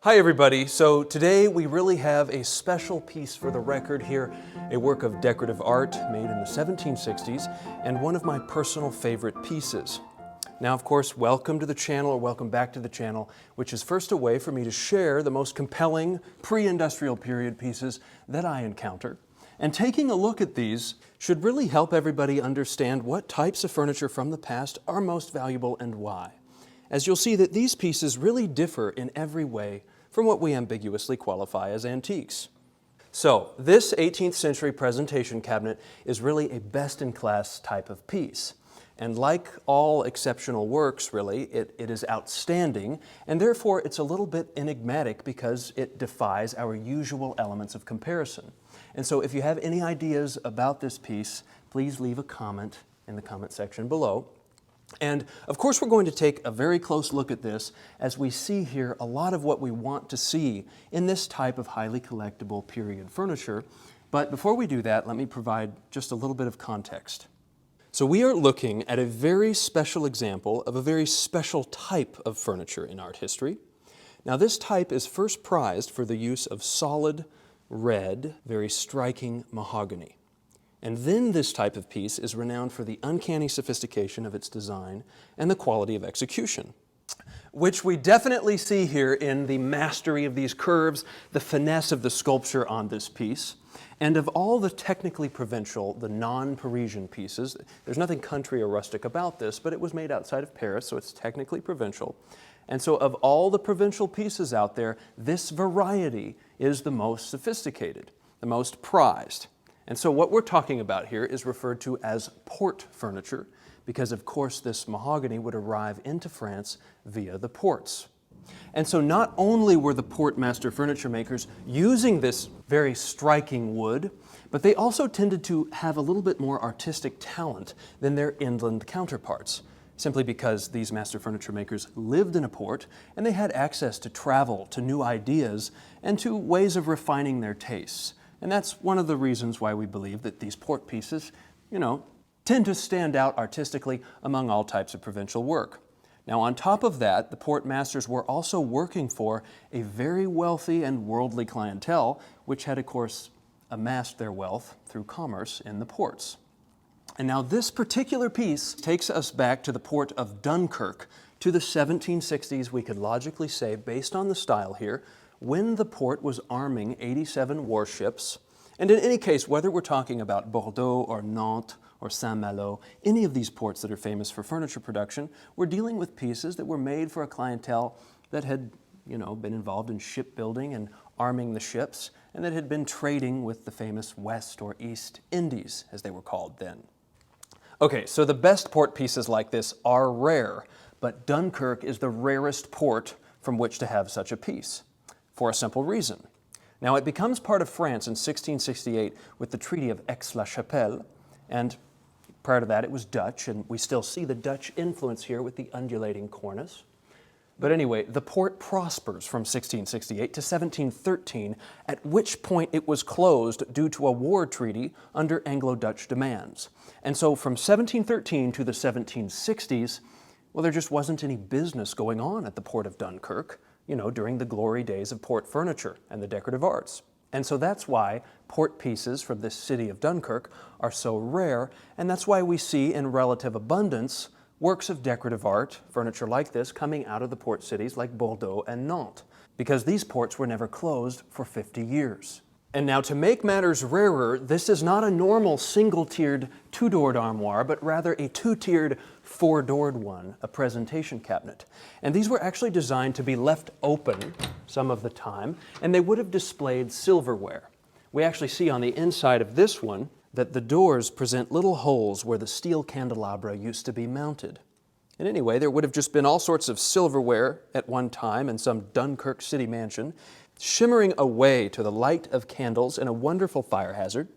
Hi everybody, so today we really have a special piece for the record here, a work of decorative art made in the 1760s and one of my personal favorite pieces. Now of course, welcome to the channel or welcome back to the channel, which is first a way for me to share the most compelling pre-industrial period pieces that I encounter. And taking a look at these should really help everybody understand what types of furniture from the past are most valuable and why, as you'll see that these pieces really differ in every way from what we ambiguously qualify as antiques. So, this 18th century presentation cabinet is really a best-in-class type of piece. And like all exceptional works, really, it is outstanding, and therefore it's a little bit enigmatic because it defies our usual elements of comparison. And so if you have any ideas about this piece, please leave a comment in the comment section below. And of course we're going to take a very close look at this as we see here a lot of what we want to see in this type of highly collectible period furniture. But before we do that, let me provide just a little bit of context. So we are looking at a very special example of a very special type of furniture in art history. Now this type is first prized for the use of solid, red, very striking mahogany. And then this type of piece is renowned for the uncanny sophistication of its design and the quality of execution, which we definitely see here in the mastery of these curves, the finesse of the sculpture on this piece. And of all the technically provincial, the non-Parisian pieces, there's nothing country or rustic about this, but it was made outside of Paris, so it's technically provincial. And so of all the provincial pieces out there, this variety is the most sophisticated, the most prized. And so what we're talking about here is referred to as port furniture, because of course this mahogany would arrive into France via the ports. And so not only were the port master furniture makers using this very striking wood, but they also tended to have a little bit more artistic talent than their inland counterparts, simply because these master furniture makers lived in a port and they had access to travel, to new ideas, and to ways of refining their tastes. And that's one of the reasons why we believe that these port pieces, tend to stand out artistically among all types of provincial work. Now on top of that, the port masters were also working for a very wealthy and worldly clientele, which had of course amassed their wealth through commerce in the ports. And now this particular piece takes us back to the port of Dunkirk, to the 1760s, we could logically say, based on the style here, when the port was arming 87 warships. And in any case, whether we're talking about Bordeaux or Nantes or Malo, any of these ports that are famous for furniture production, we're dealing with pieces that were made for a clientele that had, been involved in shipbuilding and arming the ships, and that had been trading with the famous West or East Indies, as they were called then. Okay, so the best port pieces like this are rare, but Dunkirk is the rarest port from which to have such a piece, for a simple reason. Now it becomes part of France in 1668 with the Treaty of Aix-la-Chapelle, and prior to that it was Dutch, and we still see the Dutch influence here with the undulating cornice. But anyway, the port prospers from 1668 to 1713, at which point it was closed due to a war treaty under Anglo-Dutch demands. And so from 1713 to the 1760s, well, there just wasn't any business going on at the port of Dunkirk, during the glory days of port furniture and the decorative arts. And so that's why port pieces from this city of Dunkirk are so rare, and that's why we see in relative abundance works of decorative art, furniture like this, coming out of the port cities like Bordeaux and Nantes, because these ports were never closed for 50 years. And now to make matters rarer, this is not a normal single-tiered two-doored armoire, but rather a two-tiered four-doored one, a presentation cabinet. And these were actually designed to be left open some of the time, and they would have displayed silverware. We actually see on the inside of this one that the doors present little holes where the steel candelabra used to be mounted. And anyway, there would have just been all sorts of silverware at one time in some Dunkirk city mansion, shimmering away to the light of candles in a wonderful fire hazard.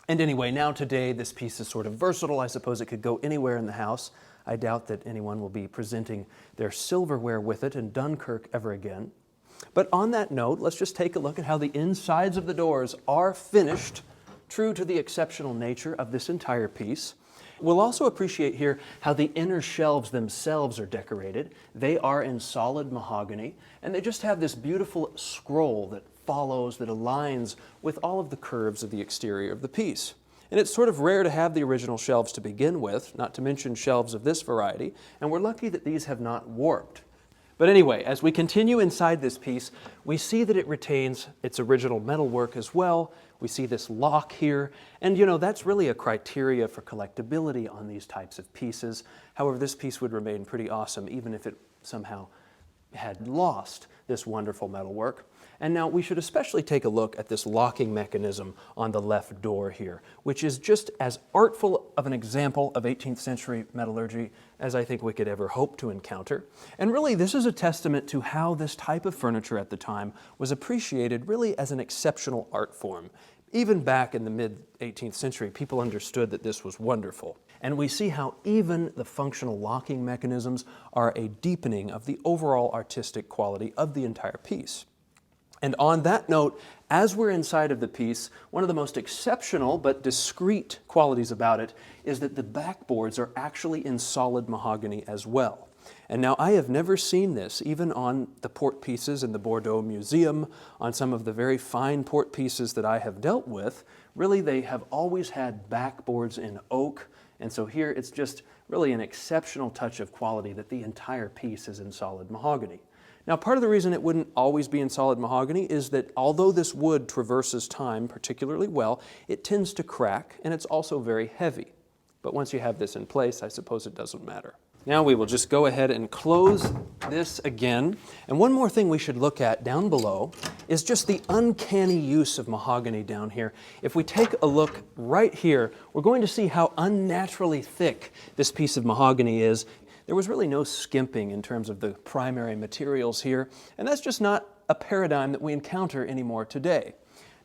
And anyway, now today this piece is sort of versatile. I suppose it could go anywhere in the house. I doubt that anyone will be presenting their silverware with it in Dunkirk ever again. But on that note, let's just take a look at how the insides of the doors are finished, true to the exceptional nature of this entire piece. We'll also appreciate here how the inner shelves themselves are decorated. They are in solid mahogany, and they just have this beautiful scroll that follows, that aligns with all of the curves of the exterior of the piece. And it's sort of rare to have the original shelves to begin with, not to mention shelves of this variety, and we're lucky that these have not warped. But anyway, as we continue inside this piece, we see that it retains its original metalwork as well. We see this lock here, and that's really a criteria for collectability on these types of pieces. However, this piece would remain pretty awesome even if it somehow had lost this wonderful metalwork. And now we should especially take a look at this locking mechanism on the left door here, which is just as artful of an example of 18th century metallurgy as I think we could ever hope to encounter. And really, this is a testament to how this type of furniture at the time was appreciated really as an exceptional art form. Even back in the mid-18th century, people understood that this was wonderful. And we see how even the functional locking mechanisms are a deepening of the overall artistic quality of the entire piece. And on that note, as we're inside of the piece, one of the most exceptional but discreet qualities about it is that the backboards are actually in solid mahogany as well. And now I have never seen this, even on the port pieces in the Bordeaux Museum, on some of the very fine port pieces that I have dealt with. Really, they have always had backboards in oak, and so here it's just really an exceptional touch of quality that the entire piece is in solid mahogany. Now, part of the reason it wouldn't always be in solid mahogany is that although this wood traverses time particularly well, it tends to crack, and it's also very heavy. But once you have this in place, I suppose it doesn't matter. Now we will just go ahead and close this again. And one more thing we should look at down below is just the uncanny use of mahogany down here. If we take a look right here, we're going to see how unnaturally thick this piece of mahogany is. There was really no skimping in terms of the primary materials here, and that's just not a paradigm that we encounter anymore today.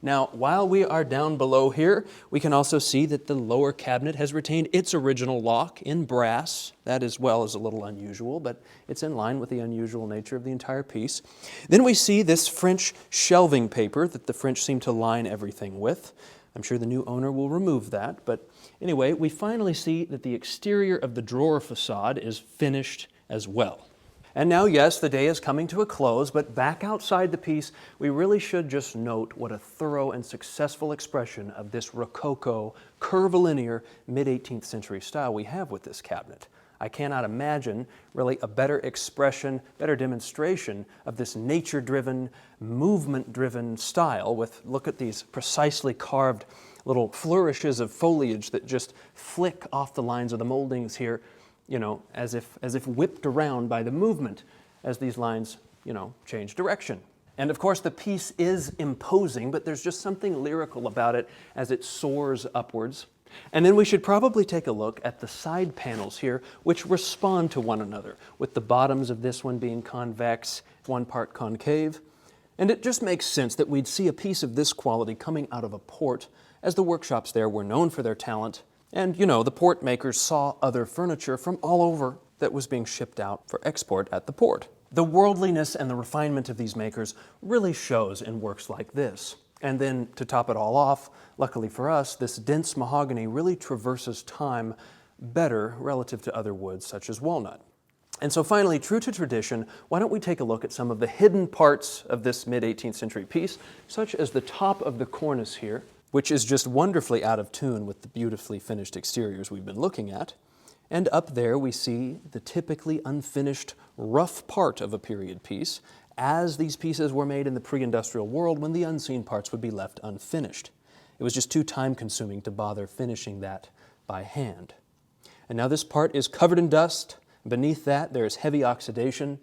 Now, while we are down below here, we can also see that the lower cabinet has retained its original lock in brass. That as well is a little unusual, but it's in line with the unusual nature of the entire piece. Then we see this French shelving paper that the French seem to line everything with. I'm sure the new owner will remove that, but anyway, we finally see that the exterior of the drawer facade is finished as well. And now, yes, the day is coming to a close, but back outside the piece, we really should just note what a thorough and successful expression of this Rococo, curvilinear, mid-18th century style we have with this cabinet. I cannot imagine really a better expression, better demonstration of this nature-driven, movement-driven style with, look at these precisely carved little flourishes of foliage that just flick off the lines of the moldings here, as if whipped around by the movement as these lines, change direction. And of course the piece is imposing, but there's just something lyrical about it as it soars upwards. And then we should probably take a look at the side panels here, which respond to one another, with the bottoms of this one being convex, one part concave. And it just makes sense that we'd see a piece of this quality coming out of a port, as the workshops there were known for their talent. And, the port makers saw other furniture from all over that was being shipped out for export at the port. The worldliness and the refinement of these makers really shows in works like this. And then, to top it all off, luckily for us, this dense mahogany really traverses time better relative to other woods such as walnut. And so finally, true to tradition, why don't we take a look at some of the hidden parts of this mid-18th century piece, such as the top of the cornice here, which is just wonderfully out of tune with the beautifully finished exteriors we've been looking at. And up there we see the typically unfinished rough part of a period piece, as these pieces were made in the pre-industrial world when the unseen parts would be left unfinished. It was just too time-consuming to bother finishing that by hand. And now this part is covered in dust. Beneath that there is heavy oxidation,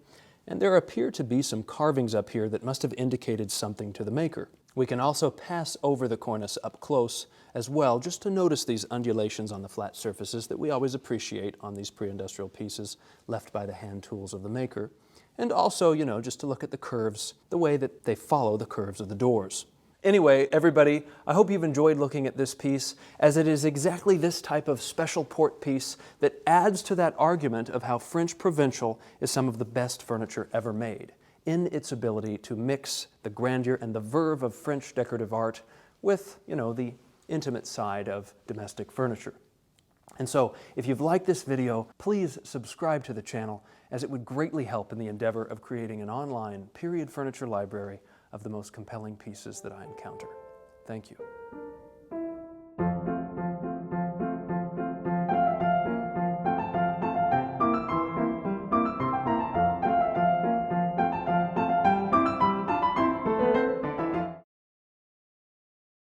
and there appear to be some carvings up here that must have indicated something to the maker. We can also pass over the cornice up close as well, just to notice these undulations on the flat surfaces that we always appreciate on these pre-industrial pieces left by the hand tools of the maker. And also, just to look at the curves, the way that they follow the curves of the doors. Anyway, everybody, I hope you've enjoyed looking at this piece, as it is exactly this type of special port piece that adds to that argument of how French Provincial is some of the best furniture ever made, in its ability to mix the grandeur and the verve of French decorative art with, the intimate side of domestic furniture. And so, if you've liked this video, please subscribe to the channel, as it would greatly help in the endeavor of creating an online period furniture library of the most compelling pieces that I encounter. Thank you.